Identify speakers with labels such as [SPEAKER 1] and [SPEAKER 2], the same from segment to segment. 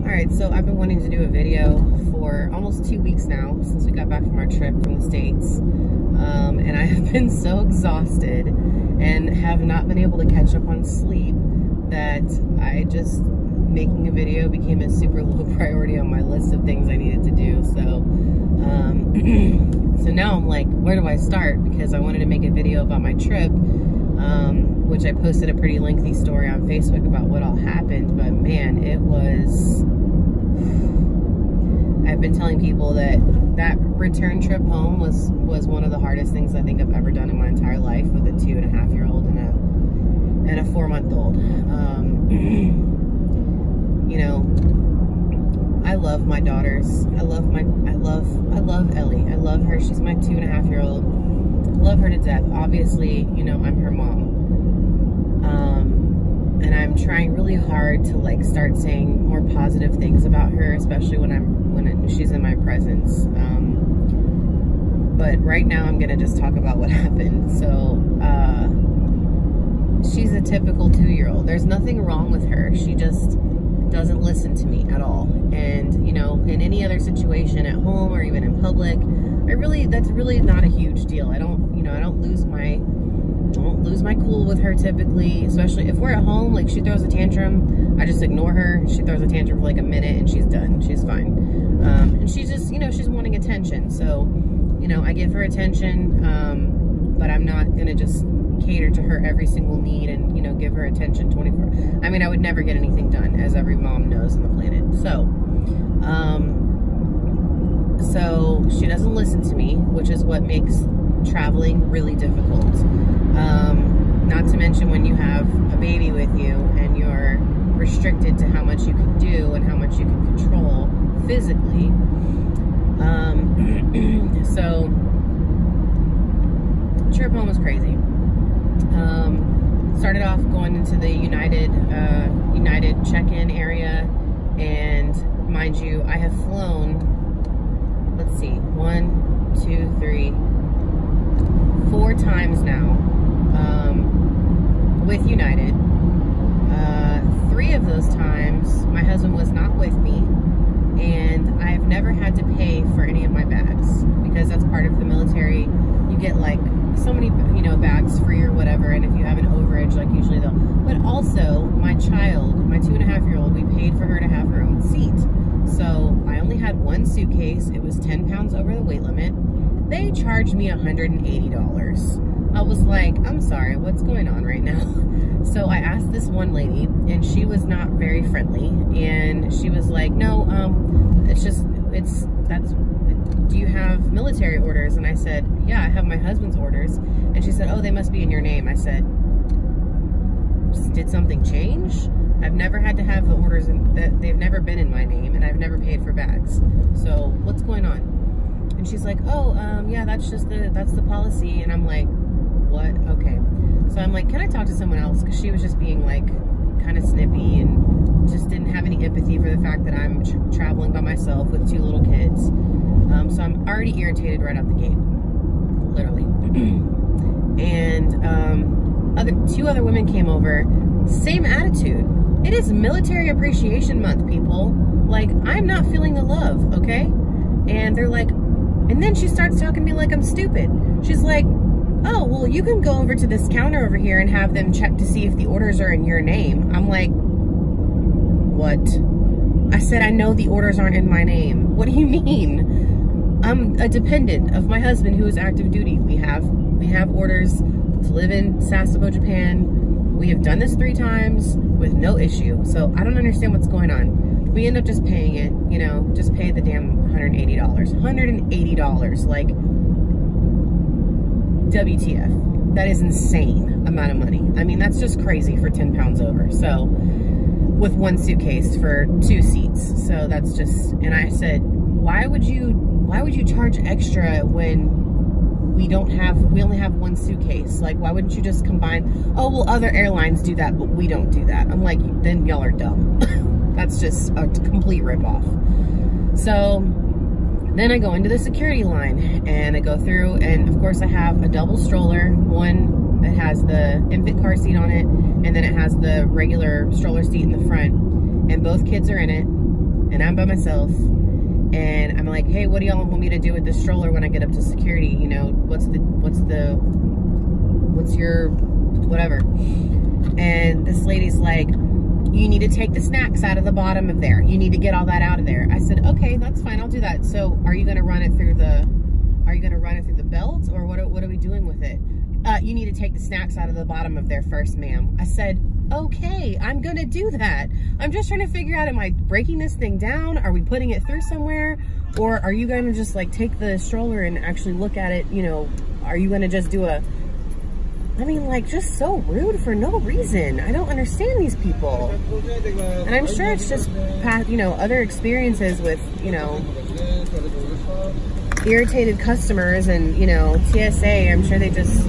[SPEAKER 1] Alright, so I've been wanting to do a video for almost 2 weeks now since we got back from our trip from the States. And I have been so exhausted and have not been able to catch up on sleep that making a video became a super low priority on my list of things I needed to do. So, so now I'm like, where do I start? Because I wanted to make a video about my trip, which I posted a pretty lengthy story on Facebook about what all happened, but man, it was... I've been telling people that return trip home was one of the hardest things I think I've ever done in my entire life, with a 2.5-year-old and a 4-month-old. You know, I love my daughters. I love Ellie. I love her. She's my 2.5-year-old. Love her to death. Obviously, you know, I'm her mom. And I'm trying really hard to like start saying more positive things about her, especially when she's in my presence. But right now I'm gonna just talk about what happened. So she's a typical 2-year-old. There's nothing wrong with her. She just doesn't listen to me at all. And you know, in any other situation at home or even in public, that's really not a huge deal. I don't lose my cool with her typically, especially if we're at home. Like, she throws a tantrum, I just ignore her. She throws a tantrum for like a minute and she's done. She's fine. And she's just, you know, she's wanting attention. So, you know, I give her attention, but I'm not gonna just cater to her every single need and, you know, give her attention 24. I mean, I would never get anything done, as every mom knows on the planet. So she doesn't listen to me, which is what makes traveling really difficult. Not to mention when you have a baby with you and you're restricted to how much you can do and how much you can control physically. So trip home was crazy. Started off going into the United check-in area, and mind you, I have flown, let's see, 1, 2, 3, 4 times now with United. 3 of those times my husband was not with me, and I've never had to pay for any of my bags, because that's part of the military. You get like so many, you know, bags free or whatever, and if you have an overage, like usually they'll. But also my child, my 2.5-year-old, we paid for her to have her own seat. So I only had 1 suitcase. It was 10 pounds over the weight limit. They charged me $180. I was like, I'm sorry, what's going on right now? So I asked this one lady, and she was not very friendly, and she was like, no, do you have military orders? And I said, yeah, I have my husband's orders. And she said, oh, they must be in your name. I said, did something change? I've never had to have the orders, they've never been in my name, and I've never paid for bags. So what's going on? And she's like, oh, yeah, that's the policy. And I'm like, what? Okay. So I'm like, can I talk to someone else? Because she was just being like kind of snippy and just didn't have any empathy for the fact that I'm traveling by myself with 2 little kids. So I'm already irritated right out the gate, literally. And 2 other women came over, same attitude. It is Military Appreciation Month, people. Like, I'm not feeling the love, okay? And they're like, and then she starts talking to me like I'm stupid. She's like, oh, well, you can go over to this counter over here and have them check to see if the orders are in your name. I'm like, what? I said, I know the orders aren't in my name. What do you mean? I'm a dependent of my husband who is active duty. We have orders to live in Sasebo, Japan. We have done this 3 times with no issue. So I don't understand what's going on. We end up just paying it, you know, just pay the damn $180. $180, like, WTF. That is insane amount of money. I mean, that's just crazy for 10 pounds over. So, with 1 suitcase for 2 seats. So that's just, and I said, why would you charge extra when we only have 1 suitcase? Like, why wouldn't you just combine? Oh, well, other airlines do that, but we don't do that. I'm like, then y'all are dumb. That's just a complete ripoff. So then I go into the security line, and I go through, and of course I have a double stroller, one that has the infant car seat on it, and then it has the regular stroller seat in the front, and both kids are in it. and I'm by myself, and I'm like, hey, what do y'all want me to do with this stroller when I get up to security? You know, what's your whatever? And this lady's like, you need to take the snacks out of the bottom of there. You need to get all that out of there. I said, okay, that's fine, I'll do that. So are you gonna run it through the belt, or what are we doing with it? You need to take the snacks out of the bottom of there first, ma'am. I said, okay, I'm gonna do that. I'm just trying to figure out, am I breaking this thing down? Are we putting it through somewhere? Or are you gonna just like take the stroller and actually look at it, you know, are you gonna just do a, I mean, like, just so rude for no reason. I don't understand these people. And I'm sure it's just past, you know, other experiences with, you know, irritated customers and, you know, TSA. I'm sure they just,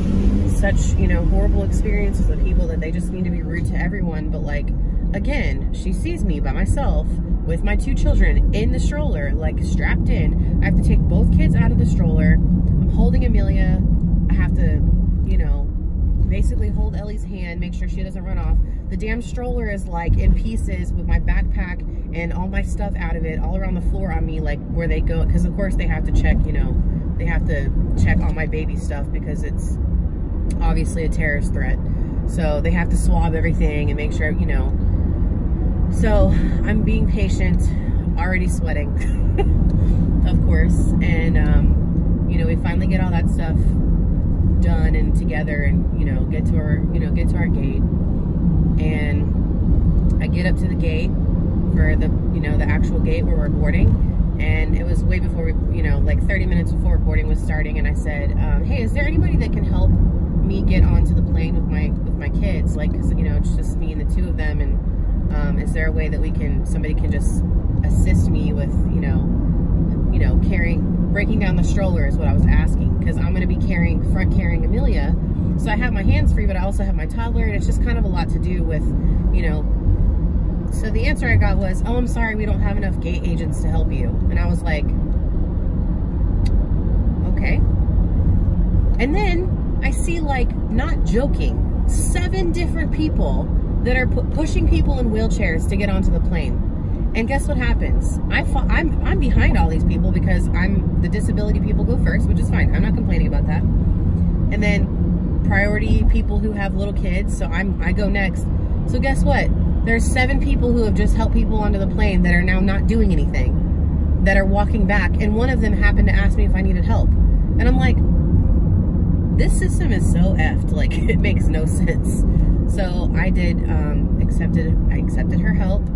[SPEAKER 1] such, you know, horrible experiences with people that they just need to be rude to everyone. But like, again, she sees me by myself with my 2 children in the stroller, like strapped in. I have to take both kids out of the stroller. I'm holding Amelia. I have to, you know, basically hold Ellie's hand, make sure she doesn't run off. The damn stroller is like in pieces with my backpack and all my stuff out of it, all around the floor on me, like where they go, because of course they have to check, you know, they have to check all my baby stuff because it's obviously a terrorist threat. So they have to swab everything and make sure, you know. So I'm being patient, already sweating, of course. And, you know, we finally get all that stuff done and together, and, you know, get to our gate. And I get up to the gate for the, you know, the actual gate where we're boarding. And it was way before we, you know, like 30 minutes before boarding was starting. And I said, hey, is there anybody that can help me get onto the plane with my kids? Like, 'cause, you know, it's just me and the 2 of them. And is there a way that somebody can just assist me with, you know, breaking down the stroller is what I was asking, because I'm going to be front carrying Amelia. So I have my hands free, but I also have my toddler, and it's just kind of a lot to do with, you know. So the answer I got was, oh, I'm sorry, we don't have enough gate agents to help you. And I was like, okay. And then I see, like, not joking, 7 different people that are pushing people in wheelchairs to get onto the plane. And guess what happens? I'm behind all these people because the disability people go first, which is fine. I'm not complaining about that. And then priority people who have little kids, so I go next. So guess what? There's 7 people who have just helped people onto the plane that are now not doing anything, that are walking back. And one of them happened to ask me if I needed help. And I'm like, this system is so effed, like, it makes no sense. So I did, I accepted her help.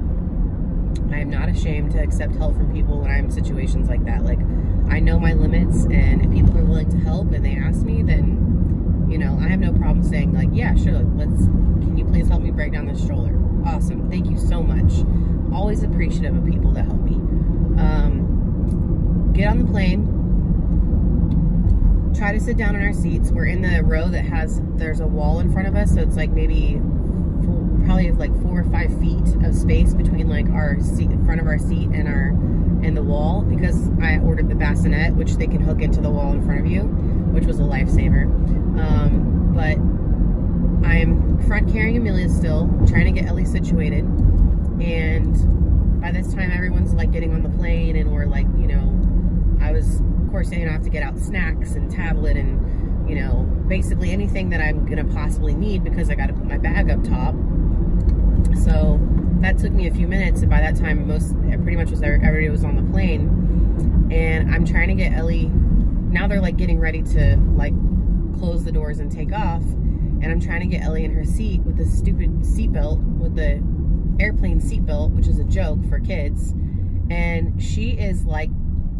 [SPEAKER 1] I am not ashamed to accept help from people when I'm in situations like that. Like, I know my limits, and if people are willing to help and they ask me, then, you know, I have no problem saying, like, yeah, sure, can you please help me break down this stroller? Awesome, thank you so much. Always appreciative of people that help me. Get on the plane, try to sit down in our seats. We're in the row that there's a wall in front of us, so it's like maybe probably like 4 or 5 feet of space between like our seat, in front of our seat, and the wall, because I ordered the bassinet, which they can hook into the wall in front of you, which was a lifesaver. But I'm front carrying Amelia still, trying to get Ellie situated, and by this time everyone's like getting on the plane, and we're like, you know, I was, of course, saying I have to get out snacks and tablet and, you know, basically anything that I'm gonna possibly need, because I got to put my bag up top. So that took me a few minutes, and by that time pretty much everybody was on the plane. And I'm trying to get Ellie, now they're like getting ready to like close the doors and take off, and I'm trying to get Ellie in her seat with this stupid seatbelt, with the airplane seatbelt, which is a joke for kids. And she is like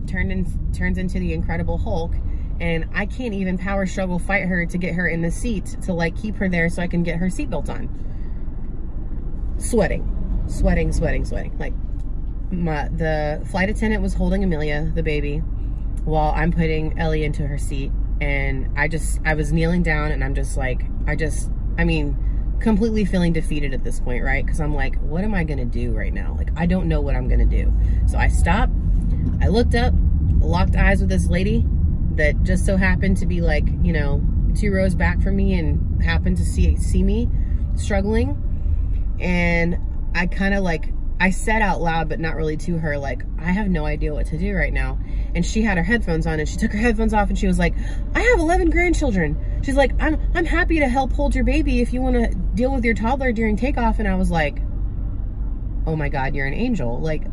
[SPEAKER 1] turns into the Incredible Hulk, and I can't even power struggle fight her to get her in the seat to like keep her there so I can get her seatbelt on. Sweating. Like, the flight attendant was holding Amelia, the baby, while I'm putting Ellie into her seat. And I was kneeling down, and I'm just like, I mean, completely feeling defeated at this point, right? Because I'm like, what am I gonna do right now? Like, I don't know what I'm gonna do. So I stopped, I looked up, locked eyes with this lady that just so happened to be like, you know, 2 rows back from me, and happened to see me struggling. And I kind of like, I said out loud, but not really to her, like, I have no idea what to do right now. And she had her headphones on, and she took her headphones off, and she was like, I have 11 grandchildren. She's like, I'm happy to help hold your baby if you want to deal with your toddler during takeoff. And I was like, oh my God, you're an angel. Like,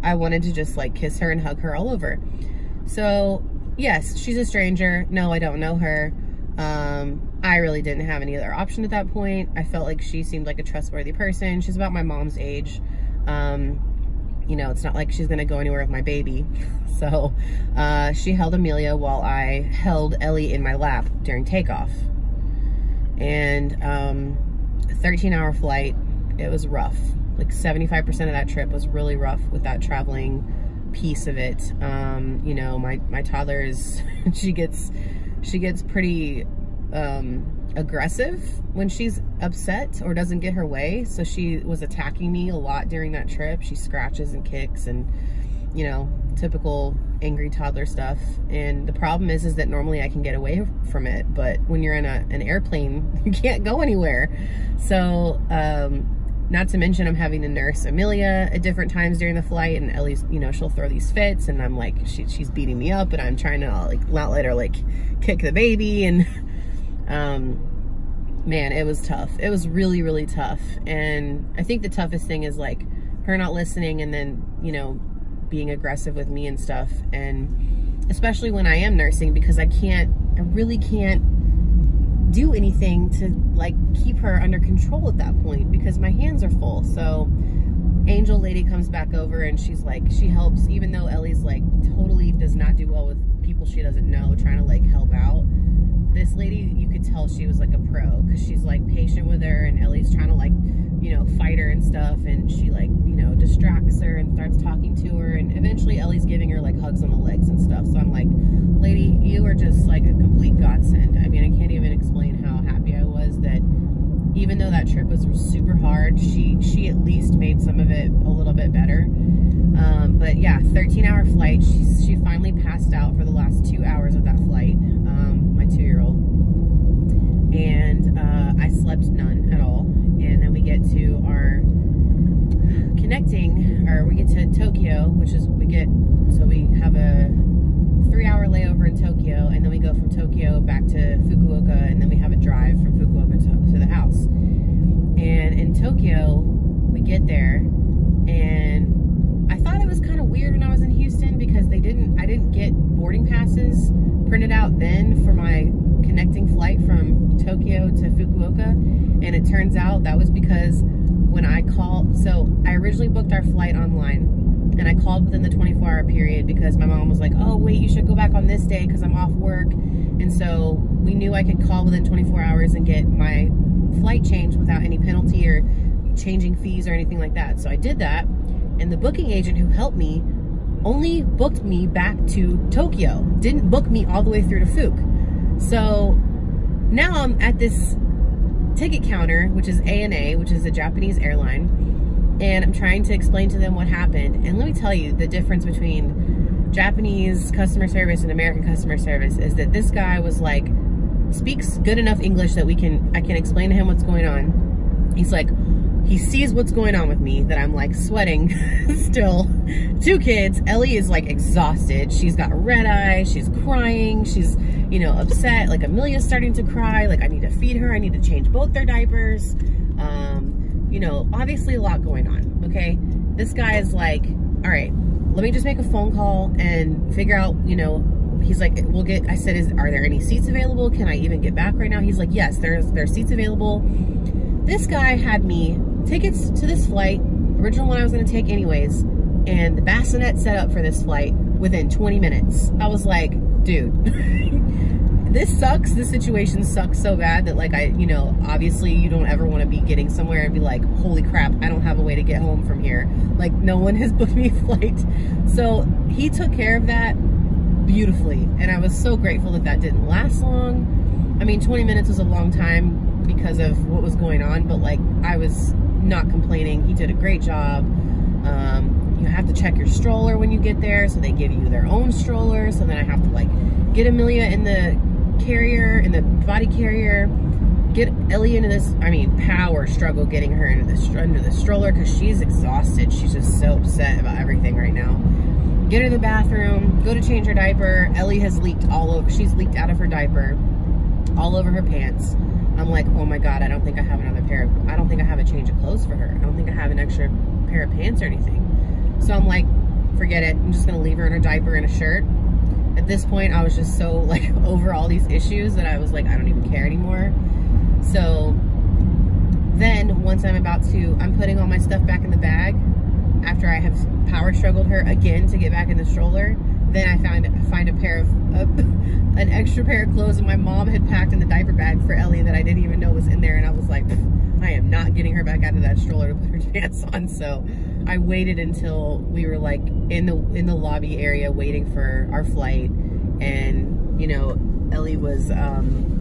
[SPEAKER 1] I wanted to just like kiss her and hug her all over. So yes, she's a stranger. No, I don't know her. I really didn't have any other option at that point. I felt like she seemed like a trustworthy person. She's about my mom's age. You know, it's not like she's gonna go anywhere with my baby. So she held Amelia while I held Ellie in my lap during takeoff. And a 13-hour flight, it was rough. Like 75% of that trip was really rough with that traveling piece of it. You know, my toddler is, she gets pretty aggressive when she's upset or doesn't get her way. So she was attacking me a lot during that trip. She scratches and kicks and, you know, typical angry toddler stuff. And the problem is that normally I can get away from it, but when you're in an airplane, you can't go anywhere. So, not to mention I'm having to nurse Amelia at different times during the flight, and Ellie's, you know, she'll throw these fits, and I'm like, she's beating me up, and I'm trying to like not let her like kick the baby. And man, it was tough. It was really, really tough. And I think the toughest thing is like her not listening, and then, you know, being aggressive with me and stuff. And especially when I am nursing, because I really can't do anything to like keep her under control at that point because my hands are full. So Angel lady comes back over, and she's like, she helps, even though Ellie's like totally does not do well with people she doesn't know, trying to like help out. This lady, you could tell she was like a pro, because she's like patient with her, and Ellie's trying to like, you know, fight her and stuff, and she like, you know, distracts her and starts talking to her, and eventually Ellie's giving her like hugs on the legs and stuff. So I'm like, lady, you are just like a complete godsend. I mean, I can't even explain how happy I was that even though that trip was super hard, she at least made some of it a little bit better. But yeah, 13-hour flight. She finally passed out for the last 2 hours of that flight, my 2-year-old. And I slept none at all. And then we get to our we get to Tokyo, which is, so we have a 3-hour layover in Tokyo, and then we go from Tokyo back to Fukuoka, and then we have a drive from Fukuoka to the house. And in Tokyo, we get there, and I thought it was kind of weird when I was in Houston, because I didn't get boarding passes printed out then for my connecting flight from Tokyo to Fukuoka. And it turns out that was because when I called, so I originally booked our flight online, and I called within the 24-hour period because my mom was like, oh wait, you should go back on this day because I'm off work. And so we knew I could call within 24 hours and get my flight changed without any penalty or changing fees or anything like that. So I did that, and the booking agent who helped me only booked me back to Tokyo, didn't book me all the way through to Fuku. So now I'm at this ticket counter, which is ANA, which is a Japanese airline, and I'm trying to explain to them what happened. And let me tell you, the difference between Japanese customer service and American customer service is that this guy was like, speaks good enough English that I can explain to him what's going on. He's like, he sees what's going on with me, that I'm like sweating still. 2 kids. Ellie is like exhausted. She's got red eyes. She's crying. She's, you know, upset. Like Amelia's starting to cry. Like I need to feed her. I need to change both their diapers. You know, obviously a lot going on. Okay. This guy is like, all right, let me just make a phone call and figure out, you know, he's like, I said, are there any seats available? Can I even get back right now? He's like, yes, there's seats available. This guy had me tickets to this flight, original one I was going to take anyways, and the bassinet set up for this flight within 20 minutes. I was like, dude, this sucks. This situation sucks so bad that like you know, obviously you don't ever want to be getting somewhere and be like, holy crap, I don't have a way to get home from here. Like no one has booked me a flight. So he took care of that beautifully, and I was so grateful that that didn't last long. I mean, 20 minutes was a long time because of what was going on, but like I was not complaining. He did a great job. You have to check your stroller when you get there, so they give you their own stroller. So then I have to like get Amelia in the carrier, in the body carrier, get Ellie into this, I mean, power struggle getting her into the stroller because she's exhausted. She's just so upset about everything right now. Get her to the bathroom, go to change her diaper. Ellie has leaked all over, she's leaked out of her diaper, all over her pants. I'm like, oh my God, I don't think I have another pair of, I don't think I have a change of clothes for her. I don't think I have an extra pair of pants or anything. So I'm like, forget it. I'm just gonna leave her in her diaper and a shirt. At this point, I was just so like over all these issues that I was like, I don't even care anymore. So then once I'm putting all my stuff back in the bag after I have power struggled her again to get back in the stroller. Then I find a pair of, an extra pair of clothes that my mom had packed in the diaper bag for Ellie that I didn't even know was in there. And I was like, I am not getting her back out of that stroller to put her pants on. So I waited until we were like in the lobby area waiting for our flight. And, you know, Ellie was,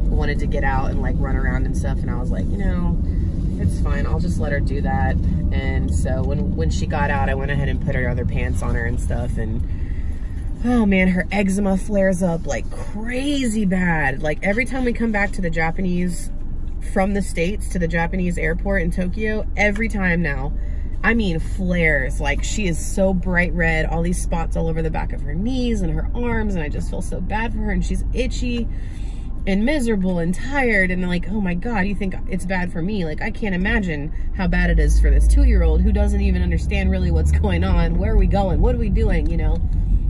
[SPEAKER 1] wanted to get out and like run around and stuff. And I was like, you know, it's fine. I'll just let her do that. And so when she got out, I went ahead and put her other pants on her and stuff. And oh man, her eczema flares up like crazy bad. Like every time we come back to the Japanese, from the States to the Japanese airport in Tokyo, every time now, I mean flares. Like she is so bright red, all these spots all over the back of her knees and her arms. And I just feel so bad for her. And she's itchy and miserable and tired, and like, oh my God, you think it's bad for me? Like I can't imagine how bad it is for this 2-year-old who doesn't even understand really what's going on. Where are we going? What are we doing? You know?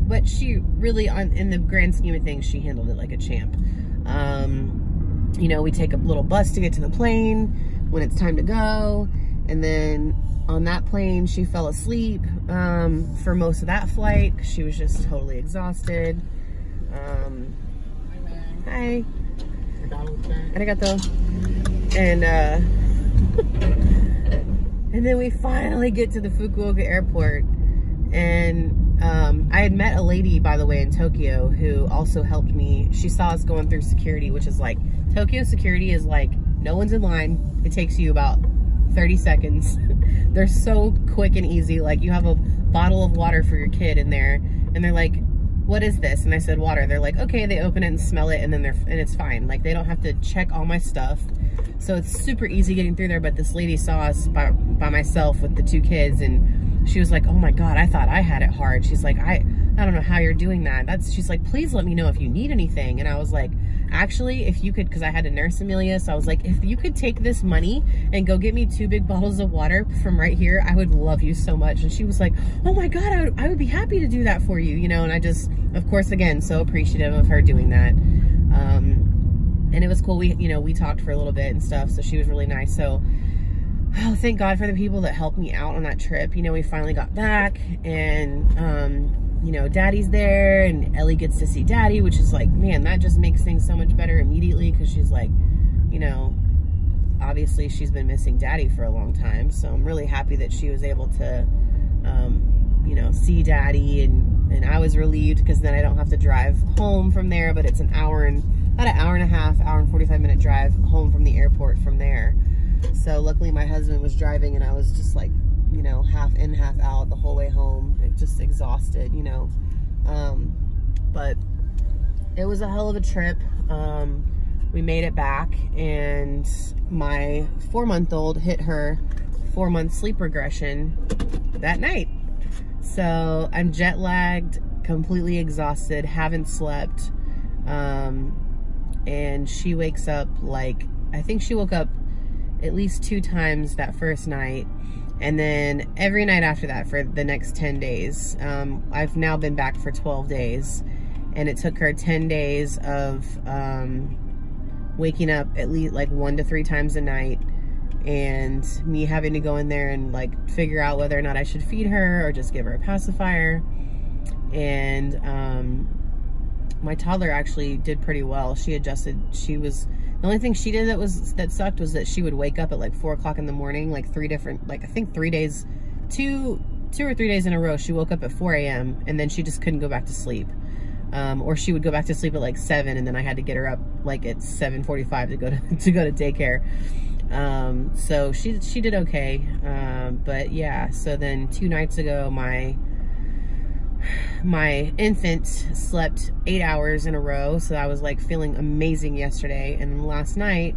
[SPEAKER 1] But she really, in the grand scheme of things, she handled it like a champ. You know, we take a little bus to get to the plane when it's time to go, and then on that plane she fell asleep for most of that flight. She was just totally exhausted. Hi. Arigato. And and then we finally get to the Fukuoka airport, and I had met a lady, by the way, in Tokyo who also helped me. She saw us going through security, which is like, Tokyo security is like, no one's in line. It takes you about 30 seconds. They're so quick and easy. Like you have a bottle of water for your kid in there, and they're like, what is this? And I said, water. They're like, okay. They open it and smell it, and then it's fine. Like they don't have to check all my stuff. So it's super easy getting through there. But this lady saw us by myself with the 2 kids, and she was like, oh my God, I thought I had it hard. She's like, I don't know how you're doing that. She's like, please let me know if you need anything. And I was like, actually, if you could, because I had to nurse Amelia. So I was like, if you could take this money and go get me 2 big bottles of water from right here, I would love you so much. And she was like, oh my God, I would be happy to do that for you, you know? And I just, of course, again, so appreciative of her doing that. And it was cool. We talked for a little bit and stuff. So she was really nice. So, oh, thank God for the people that helped me out on that trip. You know, we finally got back, and, you know, Daddy's there, and Ellie gets to see Daddy, which is like, man, that just makes things so much better immediately, because she's like, you know, obviously she's been missing Daddy for a long time. So I'm really happy that she was able to, you know, see Daddy, and I was relieved because then I don't have to drive home from there, but it's about an hour and a half, hour and 45-minute drive home from the airport from there. So luckily my husband was driving, and I was just like, you know, half in, half out the whole way home, just exhausted, you know. But it was a hell of a trip. We made it back, and my 4-month-old hit her 4-month sleep regression that night. So I'm jet lagged, completely exhausted, haven't slept. And she wakes up like, I think she woke up at least 2 times that first night. And then every night after that for the next 10 days. I've now been back for 12 days. And it took her 10 days of waking up at least like 1 to 3 times a night. And me having to go in there and like figure out whether or not I should feed her or just give her a pacifier. And my toddler actually did pretty well. She adjusted. The only thing she did that sucked was that she would wake up at like 4 o'clock in the morning, like 3 different, like I think 3 days, 2 or 3 days in a row, she woke up at 4 a.m. and then she just couldn't go back to sleep. Or she would go back to sleep at like 7, and then I had to get her up like at 7:45 to go to daycare. So she did okay. But yeah, so then 2 nights ago, my infant slept 8 hours in a row, so I was like feeling amazing yesterday. And then last night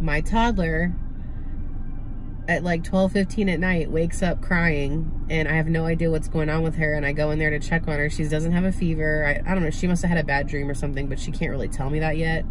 [SPEAKER 1] my toddler at like 12:15 at night wakes up crying, and I have no idea what's going on with her, and I go in there to check on her. She doesn't have a fever. I don't know, she must have had a bad dream or something, but she can't really tell me that yet.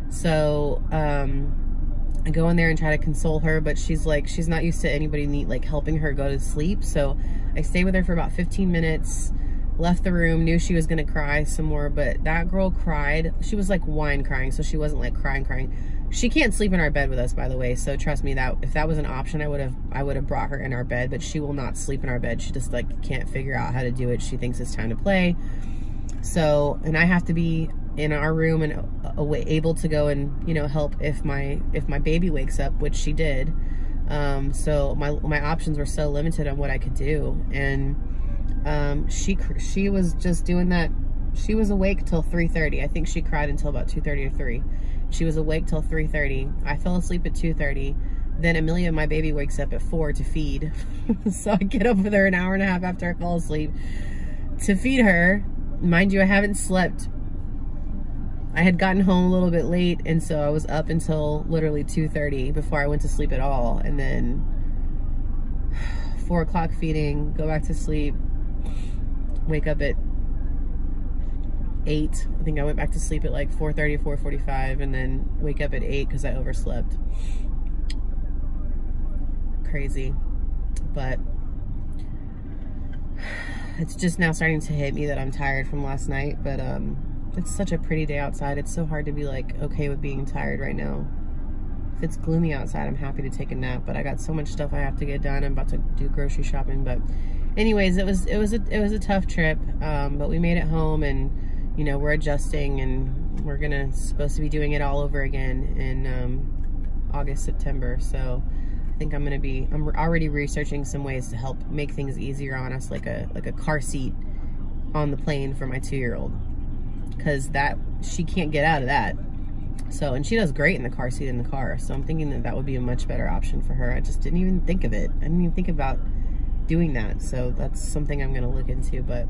[SPEAKER 1] So I go in there and try to console her, but she's not used to anybody like helping her go to sleep. So I stayed with her for about 15 minutes, left the room, knew she was gonna cry some more, but that girl cried. She was like whine crying, so she wasn't like crying. She can't sleep in our bed with us, by the way, so trust me, that if that was an option, I would have brought her in our bed, but she will not sleep in our bed. She just like can't figure out how to do it. She thinks it's time to play. So, and I have to be in our room and able to go and, you know, help if my baby wakes up, which she did. So my options were so limited on what I could do. And she was just doing that. She was awake till 3:30. I think she cried until about 2:30 or 3. She was awake till 3:30. I fell asleep at 2:30. Then Amelia, my baby, wakes up at 4 to feed. So I get up with her an hour and a half after I fall asleep to feed her. Mind you, I haven't slept. I had gotten home a little bit late, and so I was up until literally 2:30 before I went to sleep at all. And then 4 o'clock feeding, go back to sleep, wake up at 8. I think I went back to sleep at like 4:30, 4:45, and then wake up at 8 because I overslept. Crazy. But it's just now starting to hit me that I'm tired from last night. But it's such a pretty day outside. It's so hard to be like okay with being tired right now. If it's gloomy outside, I'm happy to take a nap, but I got so much stuff I have to get done. I'm about to do grocery shopping. But anyways, it was a tough trip, but we made it home, and you know, we're adjusting, and we're supposed to be doing it all over again in August, September. So I think I'm already researching some ways to help make things easier on us, like a car seat on the plane for my 2-year-old, because she can't get out of that. So, and she does great in the car seat in the car. So I'm thinking that would be a much better option for her. I just didn't even think of it. I didn't even think about doing that. So that's something I'm going to look into, but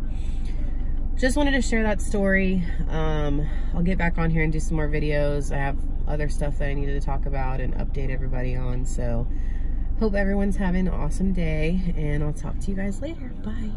[SPEAKER 1] just wanted to share that story. I'll get back on here and do some more videos. I have other stuff that I needed to talk about and update everybody on. So hope everyone's having an awesome day, and I'll talk to you guys later. Bye.